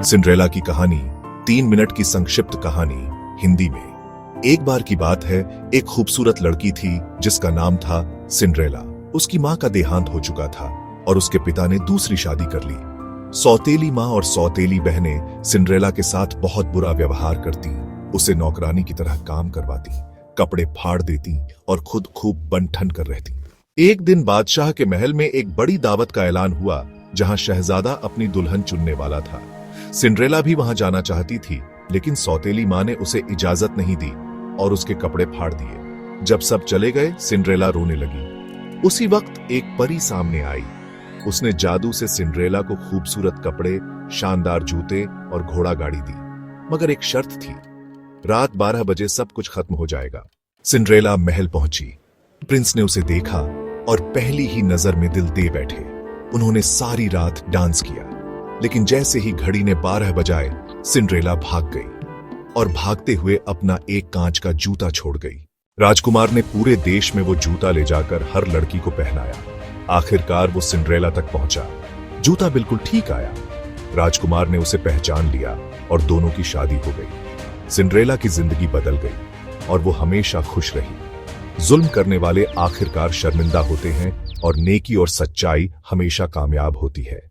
Cinderella की कहानी 3 minute की संक्षिप्त कहानी हिंदी में। एक बार की बात है, एक खूबसूरत लड़की थी जिसका नाम था सिंड्रेला। उसकी माँ का देहांत हो चुका था और उसके पिता ने दूसरी शादी कर ली। सौतेली माँ और सौतेली बहनें सिंड्रेला के साथ बहुत बुरा व्यवहार करती, उसे नौकरानी की तरह काम करवाती, कपड़े फाड़ देती और खुद खूब बन-ठन कर रहती। एक दिन बादशाह के महल में एक बड़ी दावत का ऐलान हुआ, जहां शहजादा अपनी दुल्हन चुनने वाला था। सिंड्रेला भी वहां जाना चाहती थी, लेकिन सौतेली माँ ने उसे इजाजत नहीं दी और उसके कपड़े फाड़ दिए। जब सब चले गए, सिंड्रेला रोने लगी। उसी वक्त एक परी सामने आई। उसने जादू से सिंड्रेला को खूबसूरत कपड़े, शानदार जूते और घोड़ा गाड़ी दी, मगर एक शर्त थी। रात 12 बजे सब कुछ खत्म हो जाएगा। सिंड्रेला महल पहुंची। प्रिंस ने उसे देखा और पहली ही नजर में दिल दे बैठे। उन्होंने सारी रात डांस किया, लेकिन जैसे ही घड़ी ने 12 बजाए, सिंड्रेला भाग गई और भागते हुए अपना एक कांच का जूता छोड़ गई। राजकुमार ने पूरे देश में वो जूता ले जाकर हर लड़की को पहनाया। आखिरकार वो सिंड्रेला तक पहुंचा। जूता बिल्कुल ठीक आया। राजकुमार ने उसे पहचान लिया और दोनों की शादी हो गई। सिंड्रेला की जिंदगी बदल गई और वो हमेशा खुश रही। जुल्म करने वाले आखिरकार शर्मिंदा होते हैं और नेकी और सच्चाई हमेशा कामयाब होती है।